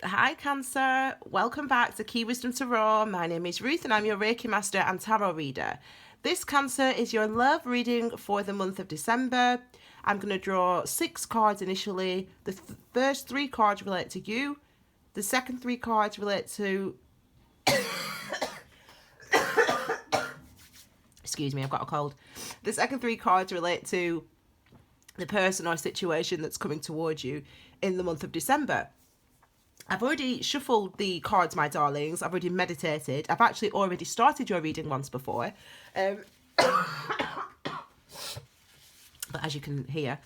Hi Cancer, welcome back to Key Wisdom Tarot. My name is Ruth and I'm your Reiki Master and Tarot Reader. This Cancer is your love reading for the month of December. I'm going to draw 6 cards initially. The first 3 cards relate to you. The second 3 cards relate to... Excuse me, I've got a cold. The second 3 cards relate to the person or situation that's coming towards you in the month of December. I've already shuffled the cards, my darlings. I've already meditated. I've actually already started your reading once before. But as you can hear.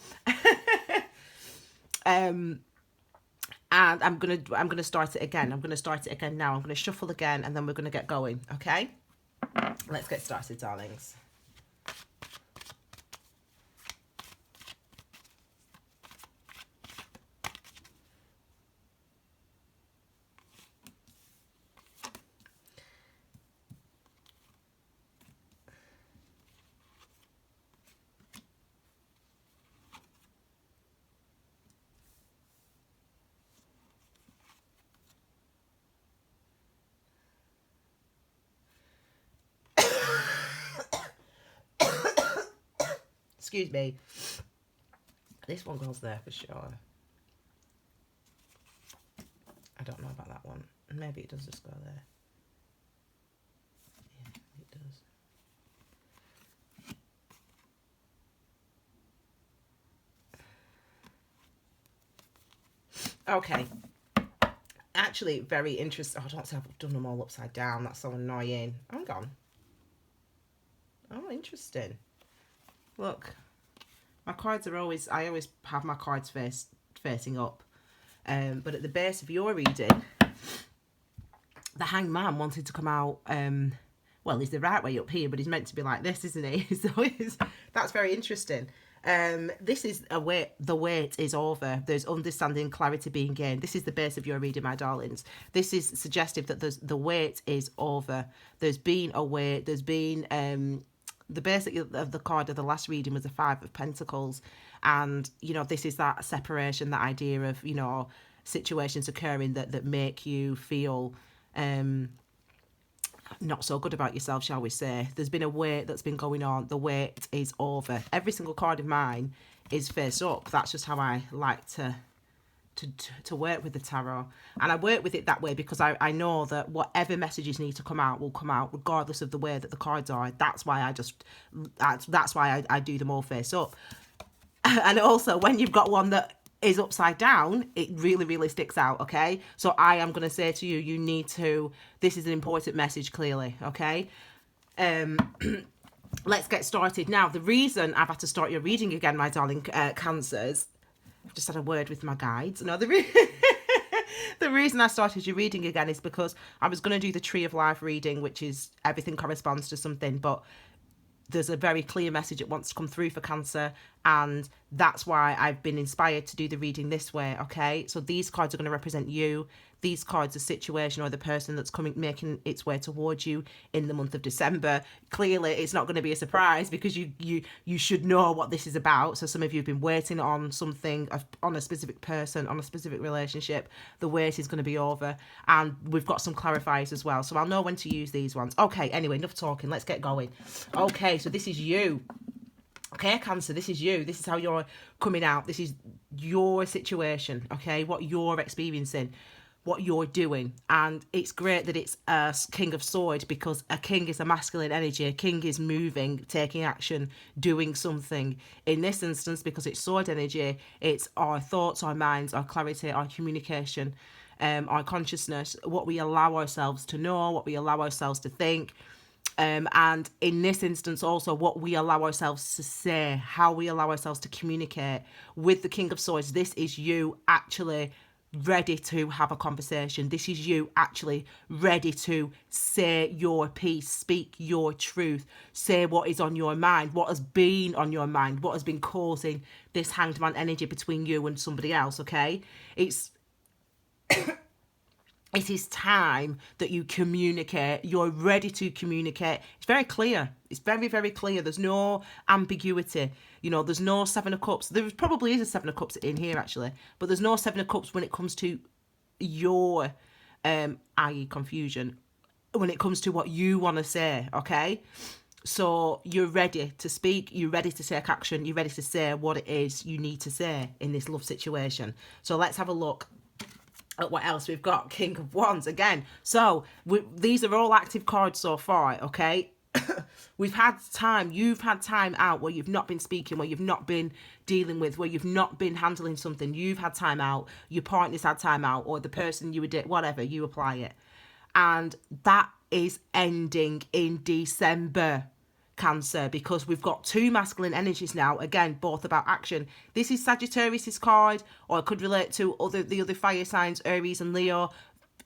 And I'm gonna start it again. I'm gonna start it again now. I'm gonna shuffle again and then we're gonna get going, okay? Let's get started, darlings. Excuse me. This one goes there for sure. I don't know about that one. Maybe it does just go there. Yeah, it does. Okay. Actually, very interesting. Oh, I don't say I've done them all upside down. That's so annoying. Hang on. Oh, interesting. Look, my cards are always, I always have my cards facing up. But at the base of your reading, the Hanged Man wanted to come out, well, he's the right way up here, but he's meant to be like this, isn't he? So that's very interesting. This is the wait is over. There's understanding, clarity being gained. This is the base of your reading, my darlings. This is suggestive that the wait is over. There's been a wait. There's been, the basic of the card of the last reading was the 5 of Pentacles. And, you know, this is that separation, that idea of, you know, situations occurring that make you feel not so good about yourself, shall we say. There's been a wait that's been going on. The wait is over. Every single card of mine is face up. That's just how I like to work with the tarot, and I work with it that way because I know that whatever messages need to come out will come out regardless of the way that the cards are. That's why that's why I do them all face up. And also, when you've got one that is upside down, it really sticks out, okay? So I am going to say to you, you need to, this is an important message, clearly, okay? Let's get started. Now, the reason I've had to start your reading again, my darling Cancers, I've just had a word with my guides. No, the reason I started your reading again is because I was going to do the Tree of Life reading, which is everything corresponds to something, but there's a very clear message that wants to come through for Cancer, and that's why I've been inspired to do the reading this way, okay? So these cards are going to represent you. These cards are situation or the person that's making its way towards you in the month of December. Clearly, it's not going to be a surprise because you should know what this is about. So some of you have been waiting on something, on a specific person, on a specific relationship. The wait is going to be over, and we've got some clarifiers as well. So I'll know when to use these ones. Okay, anyway, enough talking. Let's get going. Okay, so this is you. Okay, Cancer, this is you. This is how you're coming out. This is your situation, okay? What you're experiencing, what you're doing. And it's great that it's a King of Swords, because a king is a masculine energy. A king is moving, taking action, doing something. In this instance, because it's sword energy, it's our thoughts, our minds, our clarity, our communication, our consciousness, what we allow ourselves to know, what we allow ourselves to think. And in this instance also, what we allow ourselves to say, how we allow ourselves to communicate. With the King of Swords, this is you actually ready to have a conversation. This is you actually ready to say your piece, speak your truth, say what is on your mind, what has been on your mind, what has been causing this Hanged Man energy between you and somebody else, okay? It is time that you communicate. You're ready to communicate. It's very clear. It's very clear. There's no ambiguity. You know, there's no 7 of Cups. There probably is a 7 of Cups in here, actually. But there's no 7 of Cups when it comes to your i.e. confusion when it comes to what you want to say, okay? So you're ready to speak, you're ready to take action, you're ready to say what it is you need to say in this love situation. So let's have a look at what else we've got. King of Wands again. So these are all active cards so far, okay? We've had time, you've had time out where you've not been speaking, where you've not been dealing with, where you've not been handling something. You've had time out, your partner's had time out, or the person you were dating, whatever, you apply it. And that is ending in December, Cancer, because we've got two masculine energies now, again, both about action. This is Sagittarius' card, or it could relate to the other fire signs, Aries and Leo.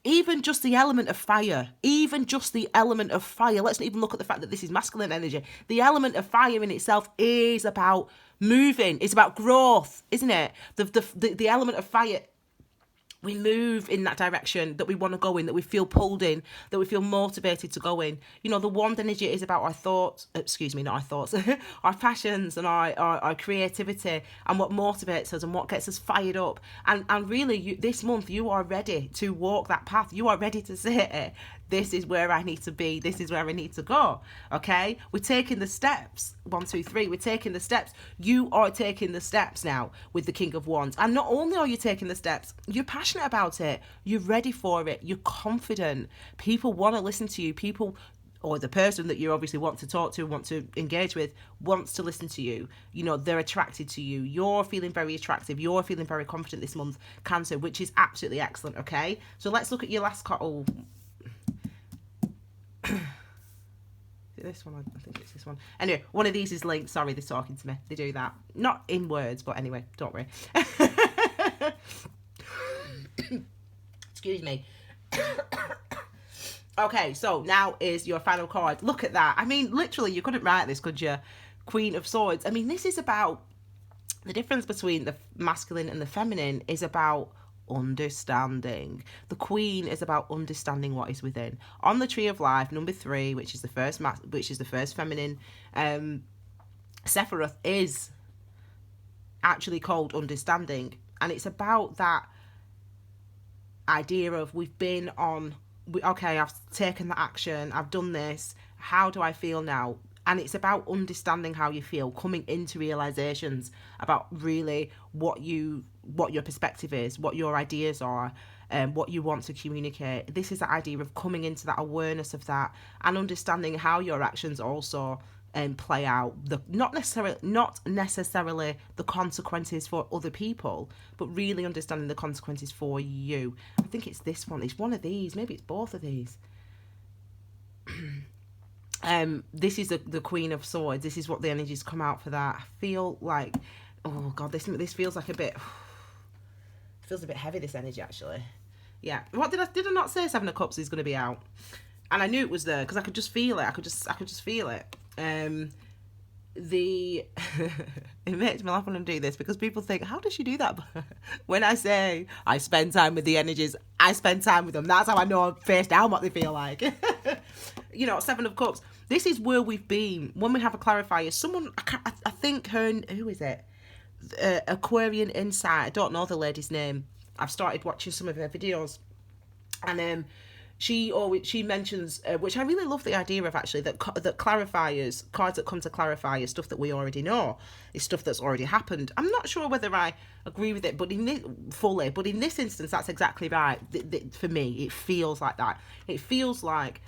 Even just the element of fire, let's not even look at the fact that this is masculine energy. The element of fire in itself is about moving, it's about growth, isn't it? The element of fire, we move in that direction that we want to go in, that we feel pulled in, that we feel motivated to go in. You know, the wand energy is about our thoughts, not our thoughts, our passions and our creativity, and what motivates us and what gets us fired up. And really, this month, you are ready to walk that path. You are ready to say, this is where I need to be. This is where I need to go. Okay? We're taking the steps. 1, 2, 3. We're taking the steps. You are taking the steps now with the King of Wands. And not only are you taking the steps, you're passionate about it. You're ready for it. You're confident. People want to listen to you. People, or the person that you obviously want to talk to, want to engage with, wants to listen to you. You know, they're attracted to you. You're feeling very attractive. You're feeling very confident this month, Cancer, which is absolutely excellent. Okay? So let's look at your last card. Oh, this one, I think it's this one. Anyway, one of these is linked. Sorry, they're talking to me. They do that. Not in words, but anyway, don't worry. Excuse me. Okay, so now is your final card. Look at that. I mean, literally, you couldn't write this, could you? Queen of Swords. I mean, this is about the difference between the masculine and the feminine is about understanding. The Queen is about understanding what is within. On the Tree of Life, number 3, which is the first feminine Sephiroth, is actually called understanding, and it's about that idea of okay, I've taken the action, I've done this, how do I feel now? And it's about understanding how you feel, coming into realizations about really what your perspective is, what your ideas are, what you want to communicate. This is the idea of coming into that awareness of that and understanding how your actions also play out. Not necessarily the consequences for other people, but really understanding the consequences for you. I think it's this one. It's one of these. Maybe it's both of these. This is the Queen of Swords. This is what the energies come out for that. I feel like, oh God, this feels like it feels a bit heavy, this energy, actually. Yeah. What did I not say 7 of Cups is going to be out? And I knew it was there because I could just feel it. I could just feel it. It makes me laugh when I do this because people think, how does she do that? When I say I spend time with the energies, I spend time with them. That's how I know face down what they feel like. You know, 7 of Cups. This is where we've been. When we have a clarifier, someone, I think who is it? Aquarian Insight. I don't know the lady's name. I've started watching some of her videos. And she mentions, which I really love the idea of actually, that clarifiers, cards that come to clarify is stuff that we already know, is stuff that's already happened. I'm not sure whether I agree with it, but in this instance, that's exactly right. For me, it feels like that. It feels like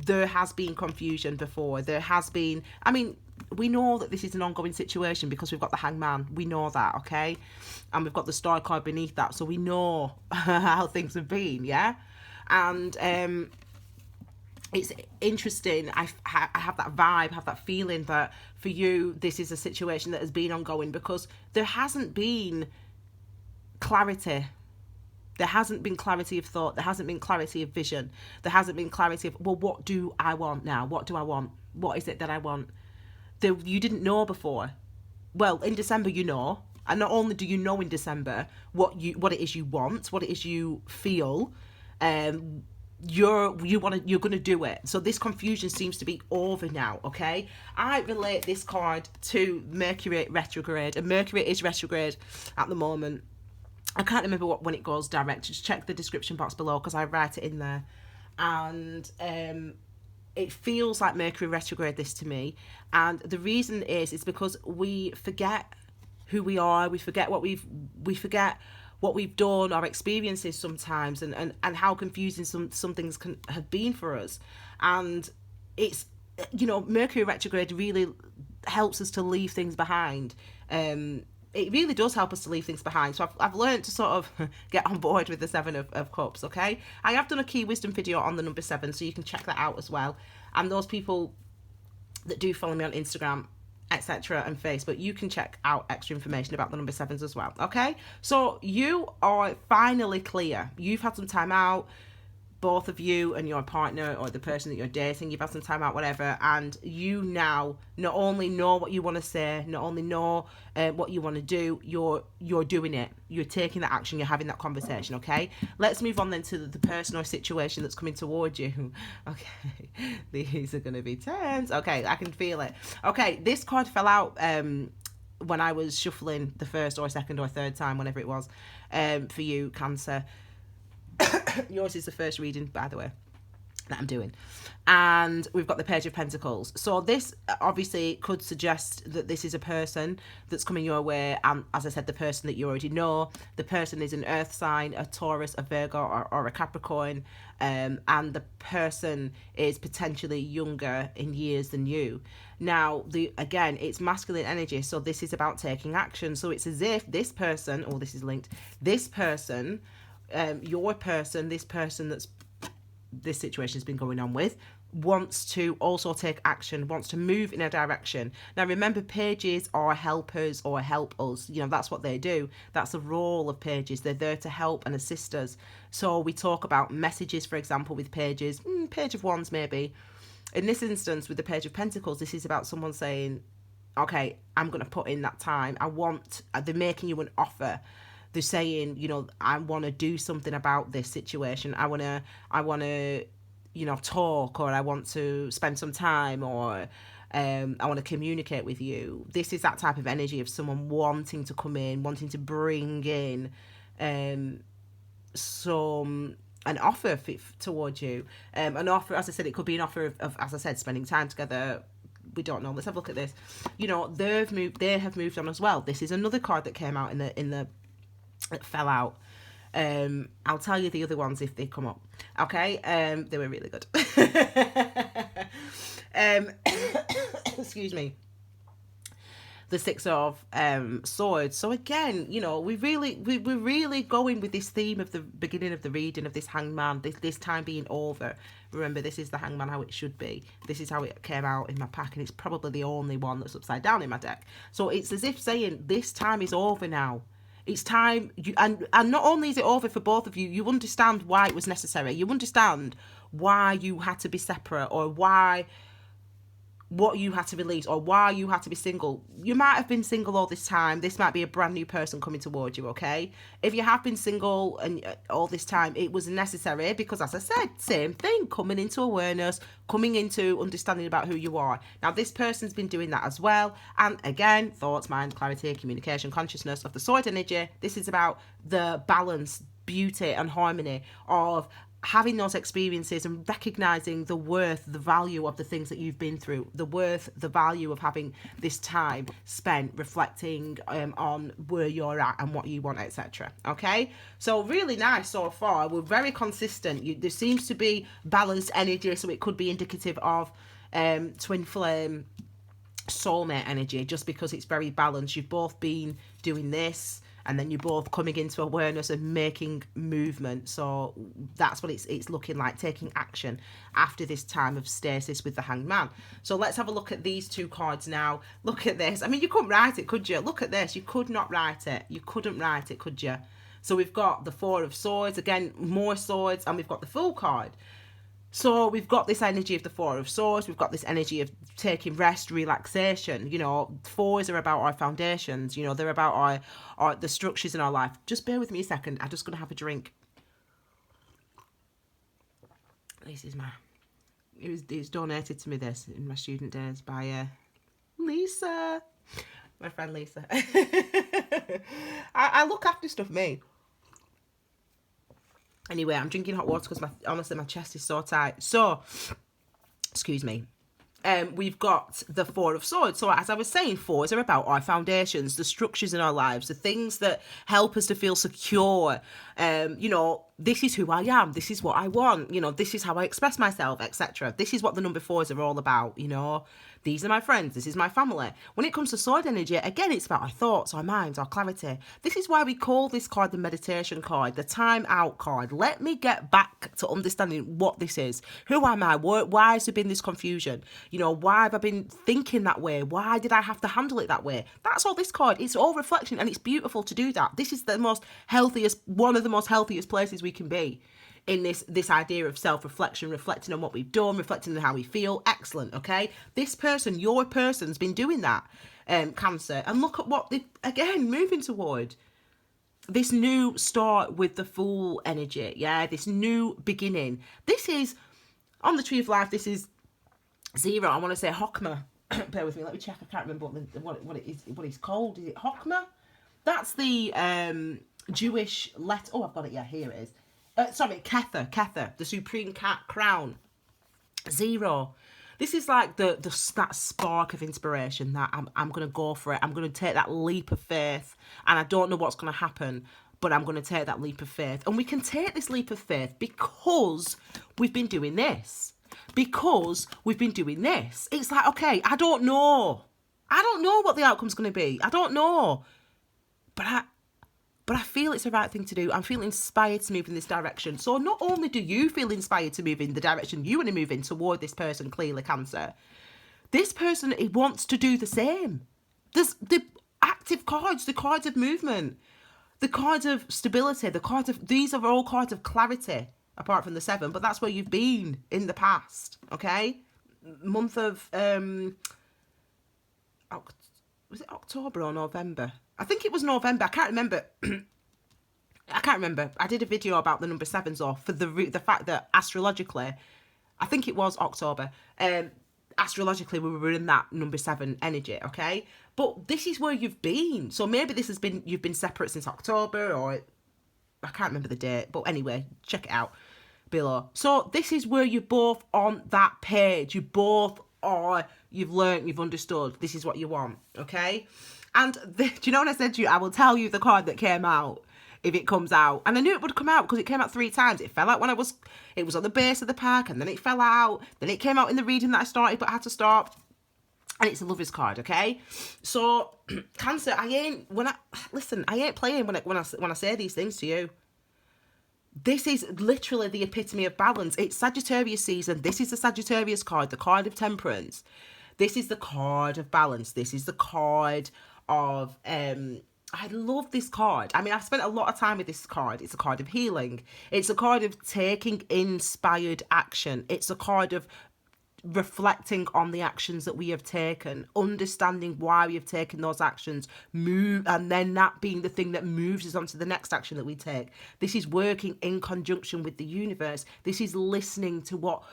there has been confusion before. There has been, I mean, we know that this is an ongoing situation because we've got the Hangman. We know that, okay? And we've got the Star card beneath that, so we know how things have been, yeah? And it's interesting. I have that vibe, have that feeling that for you, this is a situation that has been ongoing because there hasn't been clarity. There hasn't been clarity of thought. There hasn't been clarity of vision. There hasn't been clarity of, well, what do I want now? What do I want? What is it that I want? You didn't know before. Well, in December, you know. And not only do you know in December what it is you want, what it is you feel, you're going to do it. So this confusion seems to be over now, okay? I relate this card to Mercury retrograde, and Mercury is retrograde at the moment. I can't remember when it goes direct. Just check the description box below because I write it in there. And it feels like Mercury retrograde this to me. And the reason is because we forget who we are. We forget what we forget what we've done, our experiences sometimes, and how confusing some things can have been for us. And it's, Mercury retrograde really helps us to leave things behind. It really does help us to leave things behind. So I've learned to sort of get on board with the Seven of Cups, okay? I have done a key wisdom video on the number 7, so you can check that out as well. And those people that do follow me on Instagram, etc. and Facebook, you can check out extra information about the number 7s as well, okay? So you are finally clear. You've had some time out, both of you and your partner or the person that you're dating, you've had some time out, whatever, and you now not only know what you want to say, not only know what you want to do, you're doing it. You're taking that action, you're having that conversation, okay? Let's move on then to the person or situation that's coming towards you. Okay, these are going to be tense. Okay, I can feel it. Okay, this card fell out when I was shuffling the first or second or third time, whenever it was, for you, Cancer. Yours is the first reading, by the way, that I'm doing. And we've got the Page of Pentacles. So this obviously could suggest that this is a person that's coming your way. And as I said, the person that you already know, the person is an earth sign, a Taurus, a Virgo, or a Capricorn. And the person is potentially younger in years than you. Now, again, it's masculine energy. So this is about taking action. So it's as if this person, or this is linked, this person, your person, this person that's this situation has been going on with, wants to also take action, wants to move in a direction. Now remember, pages are helpers or help us. That's what they do. That's the role of pages. They're there to help and assist us. So we talk about messages, for example, with pages, Page of Wands maybe. In this instance, with the Page of Pentacles, this is about someone saying, okay, I'm going to put in that time. They're making you an offer. They're saying, I want to do something about this situation. I want to, talk, or I want to spend some time, or I want to communicate with you. This is that type of energy of someone wanting to come in, wanting to bring in an offer towards you. An offer, as I said, it could be an offer of, as I said, spending time together. We don't know. Let's have a look at this. They have moved on as well. This is another card that came out in the it fell out. I'll tell you the other ones if they come up. Okay, they were really good. Excuse me. The Six of Swords. So again, we're really going with this theme of the beginning of the reading of this Hangman. This time being over. Remember, this is the Hangman how it should be. This is how it came out in my pack, and it's probably the only one that's upside down in my deck. So it's as if saying this time is over now. It's time, and not only is it over for both of you, you understand why it was necessary. You understand why you had to be separate, or what you had to release, or why you had to be single. You might have been single all this time. This might be a brand new person coming towards you, okay? If you have been single and all this time, it was necessary because, as I said, same thing, coming into awareness, coming into understanding about who you are. Now, this person's been doing that as well. And again, thoughts, mind, clarity, communication, consciousness of the sword energy. This is about the balance, beauty and harmony of having those experiences and recognizing the worth, the value of the things that you've been through, the worth, the value of having this time spent reflecting on where you're at and what you want, etc. Okay, so really nice so far. We're very consistent. There seems to be balanced energy, so it could be indicative of twin flame soulmate energy, just because it's very balanced. You've both been doing this, and then you're both coming into awareness and making movement. So that's what it's looking like, taking action after this time of stasis with the Hangman. So let's have a look at these two cards now. Look at this. I mean, you couldn't write it, could you? Look at this. You could not write it. You couldn't write it, could you? So we've got the Four of Swords, again, more swords, and we've got the Fool card. So we've got this energy of the Four of Swords. We've got this energy of taking rest, relaxation. Fours are about our foundations. They're about the structures in our life. Just bear with me a second. I'm just going to have a drink. This is it was donated to me, this, in my student days by Lisa. My friend Lisa. I look after stuff, me. Anyway, I'm drinking hot water because honestly my chest is so tight. So, excuse me. We've got the Four of Swords. So as I was saying, fours are about our foundations, the structures in our lives, the things that help us to feel secure. You know, this is who I am. This is what I want. You know, this is how I express myself, etc. This is what the number fours are all about. You know, these are my friends. This is my family. When it comes to sword energy, again, it's about our thoughts, our minds, our clarity. This is why we call this card the meditation card, the time out card. Let me get back to understanding what this is. Who am I? Why has there been this confusion? You know, why have I been thinking that way? Why did I have to handle it that way? That's all this card. It's all reflection, and it's beautiful to do that. This is the most healthiest, one of the most healthiest places we can be in this idea of self-reflection, reflecting on what we've done, reflecting on how we feel. Excellent. Okay, this person, your person's been doing that, Cancer, and look at what they, again, moving toward this new start with the Fool energy. Yeah, this new beginning. This is on the Tree of Life. This is 0. I want to say Hokmah. Bear with me, let me check. I can't remember what it is, what it's called. Is it Hokmah? That's the Jewish letter. Oh, I've got it. Yeah, here it is. Sorry, Kether, the supreme crown. 0. This is like that spark of inspiration that I'm going to go for it. I'm going to take that leap of faith, and I don't know what's going to happen, but I'm going to take that leap of faith. And we can take this leap of faith because we've been doing this. Because we've been doing this. It's like, okay, I don't know what the outcome's going to be. I don't know. But I feel it's the right thing to do. I'm feeling inspired to move in this direction. So not only do you feel inspired to move in the direction you want to move in toward this person, clearly, Cancer, this person, it wants to do the same. There's the active cards, the cards of movement, the cards of stability, these are all cards of clarity, apart from the 7, but that's where you've been in the past, okay? Month of, was it October or November? I think it was November. I can't remember. I did a video about the number 7s off for the fact that astrologically, I think it was October. Astrologically, we were in that number 7 energy, okay? But this is where you've been. So maybe you've been separate since October, or I can't remember the date. But anyway, check it out below. So this is where you're both on that page. You both are, you've learned, you've understood. This is what you want, okay? And do you know what I said to you? I will tell you the card that came out if it comes out. And I knew it would come out because it came out 3 times. It fell out when it was on the base of the pack, and then it fell out. Then it came out in the reading that I started but I had to stop. And it's a Lover's card, okay? So, Cancer, I ain't playing when I say these things to you. This is literally the epitome of balance. It's Sagittarius season. This is the Sagittarius card, the card of temperance. This is the card of balance. This is the card of, I love this card. I mean, I've spent a lot of time with this card. It's a card of healing. It's a card of taking inspired action. It's a card of reflecting on the actions that we have taken, understanding why we have taken those actions, and then that being the thing that moves us on to the next action that we take. This is working in conjunction with the universe. This is listening to what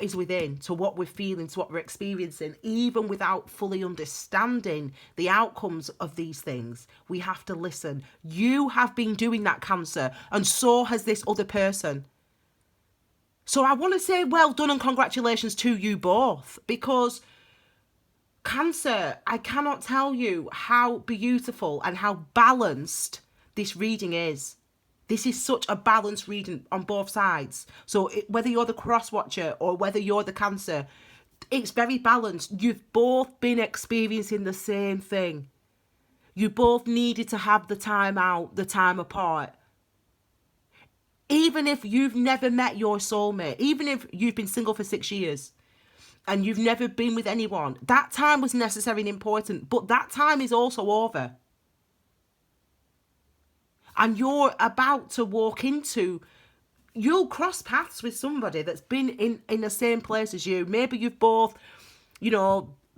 is within, to what we're feeling, to what we're experiencing, even without fully understanding the outcomes of these things. We have to listen. You have been doing that, Cancer, and so has this other person. So I want to say well done and congratulations to you both, because Cancer, I cannot tell you how beautiful and how balanced this reading is. This is such a balanced reading on both sides. So whether you're the cross watcher or whether you're the Cancer, it's very balanced. You've both been experiencing the same thing. You both needed to have the time out, the time apart. Even if you've never met your soulmate, even if you've been single for 6 years and you've never been with anyone, that time was necessary and important, but that time is also over. And you're about to walk into, you'll cross paths with somebody that's been in the same place as you. Maybe you've both,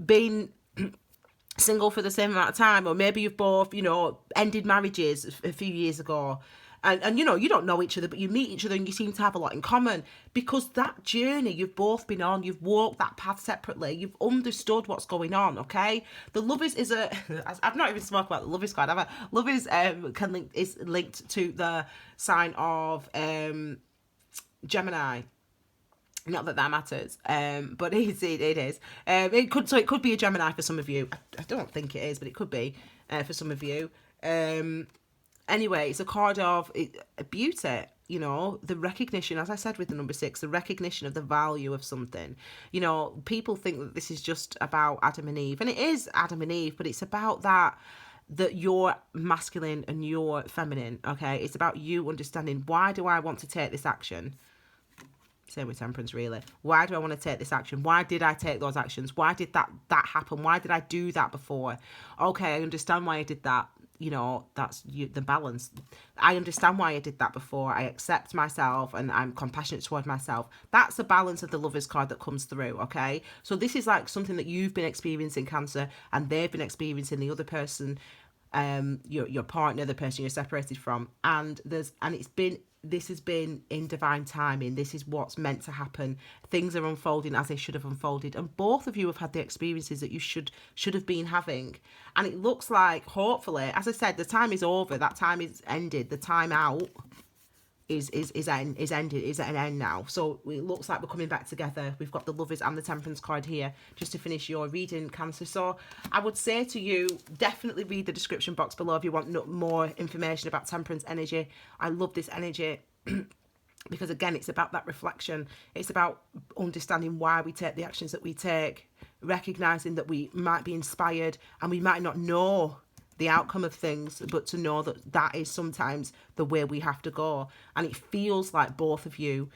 been single for the same amount of time, or maybe you've both, ended marriages a few years ago. And you know, you don't know each other, but you meet each other and you seem to have a lot in common, because that journey you've both been on, you've walked that path separately, you've understood what's going on, okay? The Lovers is a, I've not even spoken about the Lovers card, have I? Lovers is linked to the sign of Gemini. Not that matters, but it is. It could be a Gemini for some of you. I don't think it is, but it could be for some of you. Anyway, it's a card of beauty, you know, the recognition, as I said with the number 6, the recognition of the value of something. You know, people think that this is just about Adam and Eve, and it is Adam and Eve, but it's about that you're masculine and you're feminine, okay? It's about you understanding, why do I want to take this action? Same with Temperance, really. Why do I want to take this action? Why did I take those actions? Why did that happen? Why did I do that before? Okay, I understand why I did that. You know, that's the balance. I understand why I did that before. I accept myself and I'm compassionate toward myself. That's the balance of the Lovers card that comes through, okay? So this is like something that you've been experiencing, Cancer, and they've been experiencing, the other person, your partner, the person you're separated from. And this has been in divine timing. This is what's meant to happen. Things are unfolding as they should have unfolded, and both of you have had the experiences that you should have been having. And it looks like, hopefully, as I said, the time is over. That time is ended. The time out is ended, is at an end now. So it looks like we're coming back together. We've got the Lovers and the Temperance card here just to finish your reading, Cancer. So I would say to you, definitely read the description box below if you want more information about Temperance energy. I love this energy because, again, it's about that reflection. It's about understanding why we take the actions that we take, recognizing that we might be inspired and we might not know the outcome of things, but to know that that is sometimes the way we have to go. And it feels like both of you,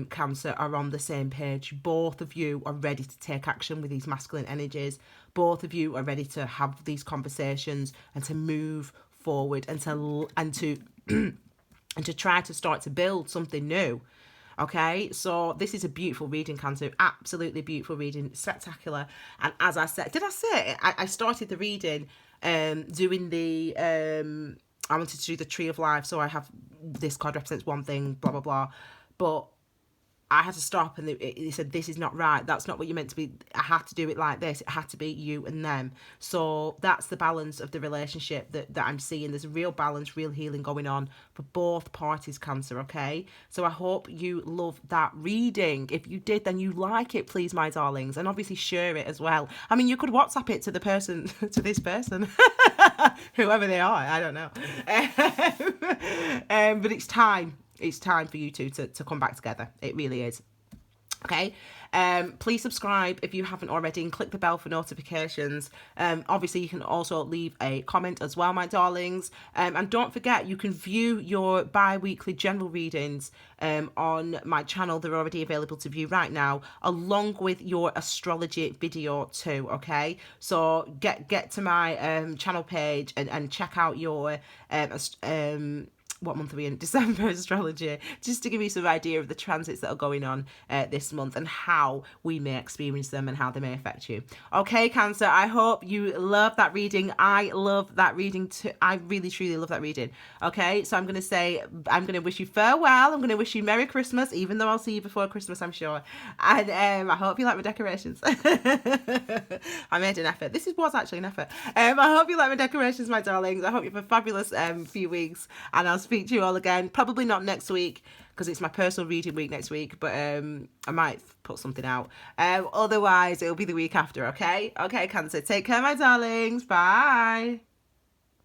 Cancer, are on the same page. Both of you are ready to take action with these masculine energies. Both of you are ready to have these conversations and to move forward and to try to start to build something new. Okay, so this is a beautiful reading, Cancer. Absolutely beautiful reading, spectacular. And as I said, did I say it? I started the reading doing the I wanted to do the Tree of Life, so I have this card represents one thing, blah blah blah, but I had to stop, and they said, this is not right, that's not what you're meant to be. I had to do it like this. It had to be you and them. So that's the balance of the relationship that I'm seeing. There's a real balance, real healing going on for both parties, Cancer, okay? So I hope you love that reading. If you did, then you like it, please, my darlings, and obviously share it as well. I mean, you could WhatsApp it to the person, to this person, whoever they are, I don't know. But it's time. It's time for you two to come back together. It really is. Okay. Please subscribe if you haven't already, and click the bell for notifications. Obviously, you can also leave a comment as well, my darlings. And don't forget, you can view your bi-weekly general readings on my channel. They're already available to view right now, along with your astrology video too, okay? So get to my channel page and check out your what month are we in? December astrology, just to give you some idea of the transits that are going on this month and how we may experience them and how they may affect you. Okay, Cancer, I hope you love that reading. I love that reading too. I really, truly love that reading. Okay, so I'm going to wish you farewell. I'm going to wish you Merry Christmas, even though I'll see you before Christmas, I'm sure. And I hope you like my decorations. I made an effort. This was actually an effort. I hope you like my decorations, my darlings. I hope you have a fabulous few weeks, and I'll speak to you all again, probably not next week because it's my personal reading week next week, but I might put something out. Otherwise, it'll be the week after, okay? Okay, Cancer, take care, my darlings. Bye.